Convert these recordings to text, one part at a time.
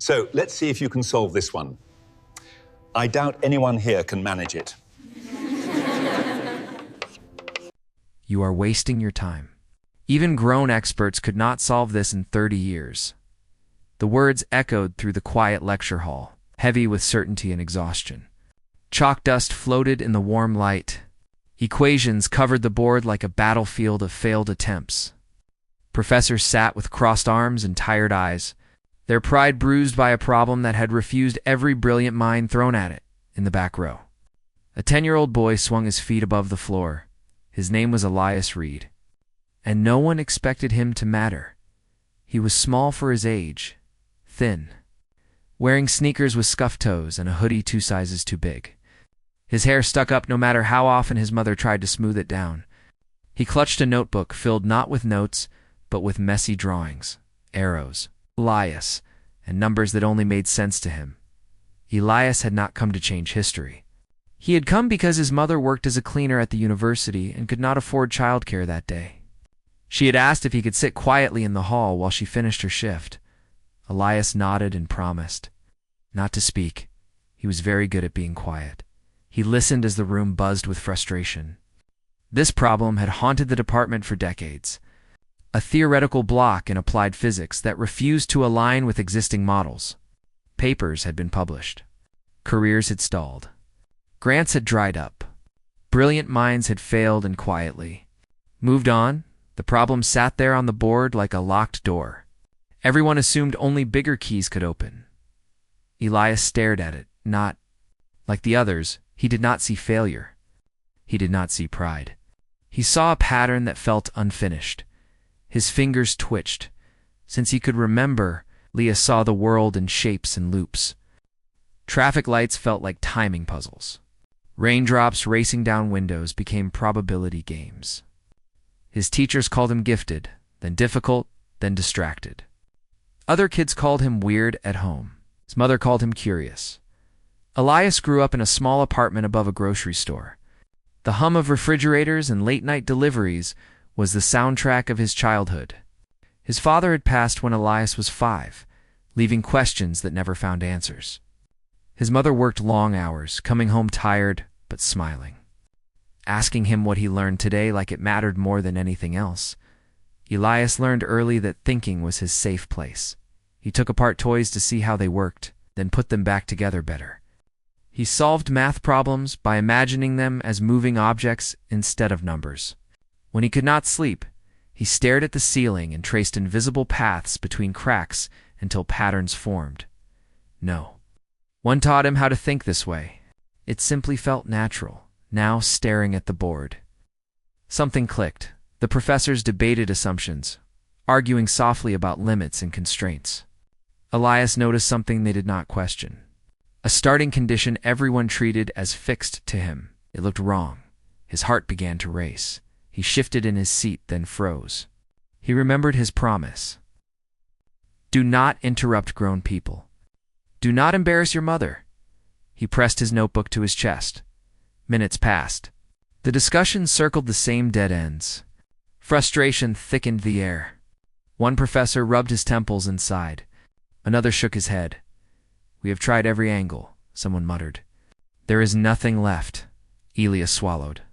So let's see if you can solve this one. I doubt anyone here can manage it. You are wasting your time. Even grown experts could not solve this in 30 years. The words echoed through the quiet lecture hall, heavy with certainty and exhaustion. Chalk dust floated in the warm light. Equations covered the board like a battlefield of failed attempts. Professors sat with crossed arms and tired eyes, their pride bruised by a problem that had refused every brilliant mind thrown at it in the back row. A 10-year-old boy swung his feet above the floor. His name was Elias Reed, and no one expected him to matter. He was small for his age, thin, wearing sneakers with scuffed toes and a hoodie 2 sizes too big. His hair stuck up no matter how often his mother tried to smooth it down. He clutched a notebook filled not with notes, but with messy drawings, arrows, Elias, and numbers that only made sense to him. Elias had not come to change history. He had come because his mother worked as a cleaner at the university and could not afford childcare that day. She had asked if he could sit quietly in the hall while she finished her shift. Elias nodded and promised not to speak. He was very good at being quiet. He listened as the room buzzed with frustration. This problem had haunted the department for decades. A theoretical block in applied physics that refused to align with existing models. Papers had been published. Careers had stalled. Grants had dried up. Brilliant minds had failed and quietly moved on. The problem sat there on the board like a locked door. Everyone assumed only bigger keys could open. Elias stared at it, not like the others. He did not see failure. He did not see pride. He saw a pattern that felt unfinished. His fingers twitched. Since he could remember, Elias saw the world in shapes and loops. Traffic lights felt like timing puzzles. Raindrops racing down windows became probability games. His teachers called him gifted, then difficult, then distracted. Other kids called him weird at home. His mother called him curious. Elias grew up in a small apartment above a grocery store. The hum of refrigerators and late-night deliveries was the soundtrack of his childhood. His father had passed when Elias was 5, leaving questions that never found answers. His mother worked long hours, coming home tired but smiling, asking him what he learned today like it mattered more than anything else. Elias learned early that thinking was his safe place. He took apart toys to see how they worked, then put them back together better. He solved math problems by imagining them as moving objects instead of numbers. When he could not sleep, he stared at the ceiling and traced invisible paths between cracks until patterns formed. No one taught him how to think this way. It simply felt natural, now staring at the board. Something clicked. The professors debated assumptions, arguing softly about limits and constraints. Elias noticed something they did not question. A starting condition everyone treated as fixed to him. It looked wrong. His heart began to race. He shifted in his seat, then froze. He remembered his promise. Do not interrupt grown people. Do not embarrass your mother. He pressed his notebook to his chest. Minutes passed. The discussion circled the same dead ends. Frustration thickened the air. One professor rubbed his temples and sighed. Another shook his head. We have tried every angle, someone muttered. There is nothing left. Elias swallowed.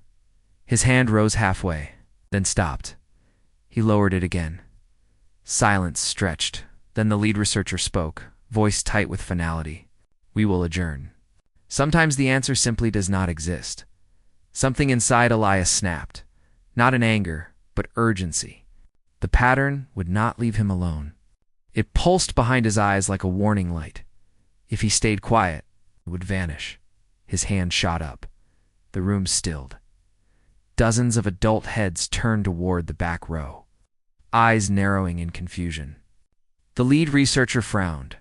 His hand rose halfway, then stopped. He lowered it again. Silence stretched. Then the lead researcher spoke, voice tight with finality. We will adjourn. Sometimes the answer simply does not exist. Something inside Elias snapped. Not in anger, but urgency. The pattern would not leave him alone. It pulsed behind his eyes like a warning light. If he stayed quiet, it would vanish. His hand shot up. The room stilled. Dozens of adult heads turned toward the back row, eyes narrowing in confusion. The lead researcher frowned.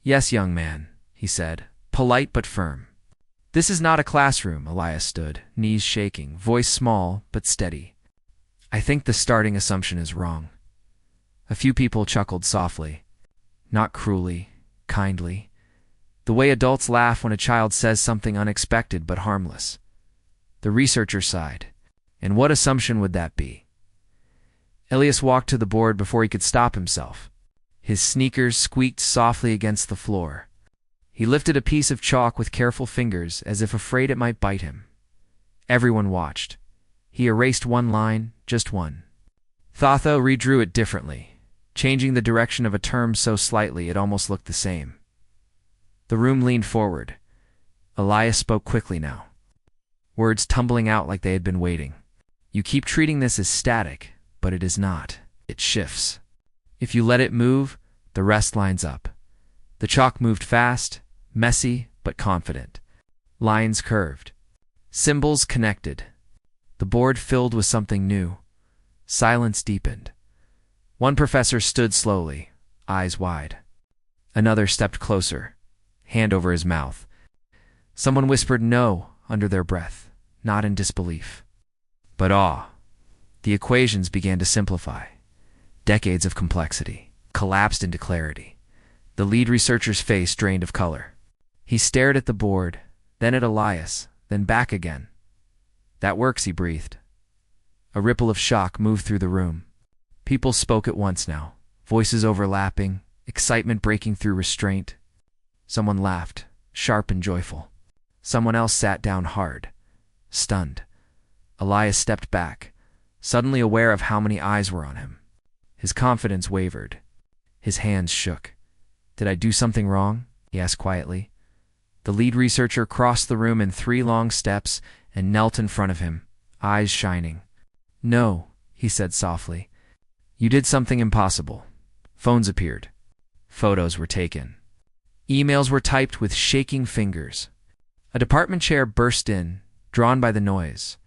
Yes, young man, he said, polite but firm. This is not a classroom. Elias stood, knees shaking, voice small but steady. I think the starting assumption is wrong. A few people chuckled softly, not cruelly, kindly, the way adults laugh when a child says something unexpected but harmless. The researcher sighed. And what assumption would that be? Elias walked to the board before he could stop himself. His sneakers squeaked softly against the floor. He lifted a piece of chalk with careful fingers, as if afraid it might bite him. Everyone watched. He erased one line, just one. Thotho redrew it differently, changing the direction of a term so slightly it almost looked the same. The room leaned forward. Elias spoke quickly now, words tumbling out like they had been waiting. You keep treating this as static, but it is not. It shifts. If you let it move, the rest lines up. The chalk moved fast, messy, but confident. Lines curved. Symbols connected. The board filled with something new. Silence deepened. One professor stood slowly, eyes wide. Another stepped closer, hand over his mouth. Someone whispered no under their breath, not in disbelief, but awe. The equations began to simplify. Decades of complexity collapsed into clarity. The lead researcher's face drained of color. He stared at the board, then at Elias, then back again. That works, he breathed. A ripple of shock moved through the room. People spoke at once now, voices overlapping, excitement breaking through restraint. Someone laughed, sharp and joyful. Someone else sat down hard, stunned. Elias stepped back, suddenly aware of how many eyes were on him. His confidence wavered. His hands shook. Did I do something wrong? He asked quietly. The lead researcher crossed the room in 3 long steps and knelt in front of him, eyes shining. No, he said softly. You did something impossible. Phones appeared. Photos were taken. Emails were typed with shaking fingers. A department chair burst in, drawn by the noise.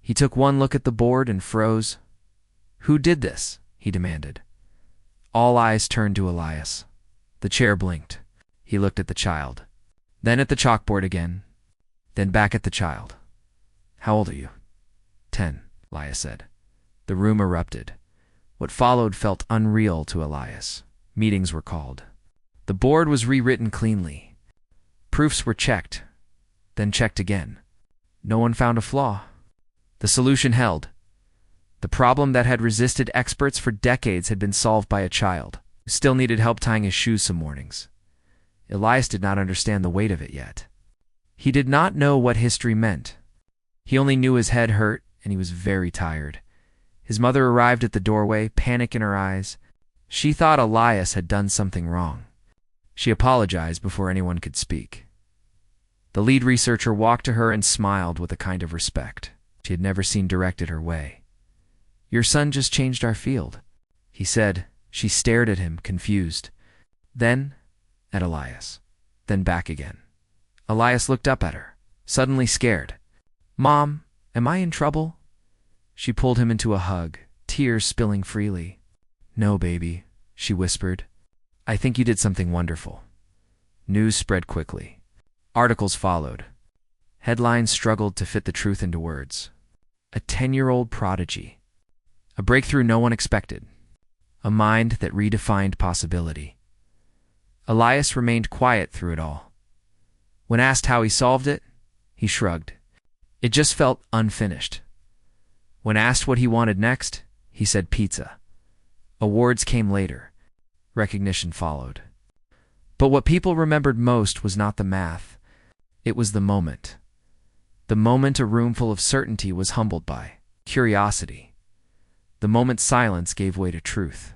He took one look at the board and froze. Who did this? He demanded. All eyes turned to Elias. The chair blinked. He looked at the child, then at the chalkboard again, then back at the child. How old are you? 10, Elias said. The room erupted. What followed felt unreal to Elias. Meetings were called. The board was rewritten cleanly. Proofs were checked, then checked again. No one found a flaw. The solution held. The problem that had resisted experts for decades had been solved by a child who still needed help tying his shoes some mornings. Elias did not understand the weight of it yet. He did not know what history meant. He only knew his head hurt and he was very tired. His mother arrived at the doorway, panic in her eyes. She thought Elias had done something wrong. She apologized before anyone could speak. The lead researcher walked to her and smiled with a kind of respect she had never seen directed her way. Your son just changed our field, he said. She stared at him, confused. Then at Elias, then back again. Elias looked up at her, suddenly scared. Mom, am I in trouble? She pulled him into a hug, tears spilling freely. No, baby, she whispered. I think you did something wonderful. News spread quickly. Articles followed. Headlines struggled to fit the truth into words. A 10-year-old prodigy. A breakthrough no one expected. A mind that redefined possibility. Elias remained quiet through it all. When asked how he solved it, he shrugged. It just felt unfinished. When asked what he wanted next, he said pizza. Awards came later. Recognition followed. But what people remembered most was not the math. It was the moment. The moment a room full of certainty was humbled by curiosity. The moment silence gave way to truth.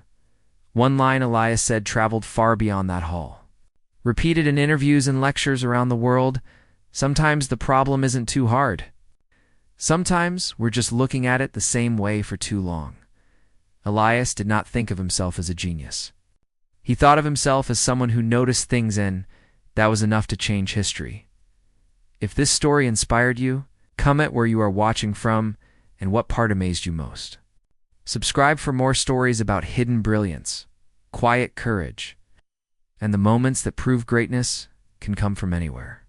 One line Elias said traveled far beyond that hall. Repeated in interviews and lectures around the world, sometimes the problem isn't too hard. Sometimes we're just looking at it the same way for too long. Elias did not think of himself as a genius. He thought of himself as someone who noticed things and that was enough to change history. If this story inspired you, comment where you are watching from and what part amazed you most. Subscribe for more stories about hidden brilliance, quiet courage, and the moments that prove greatness can come from anywhere.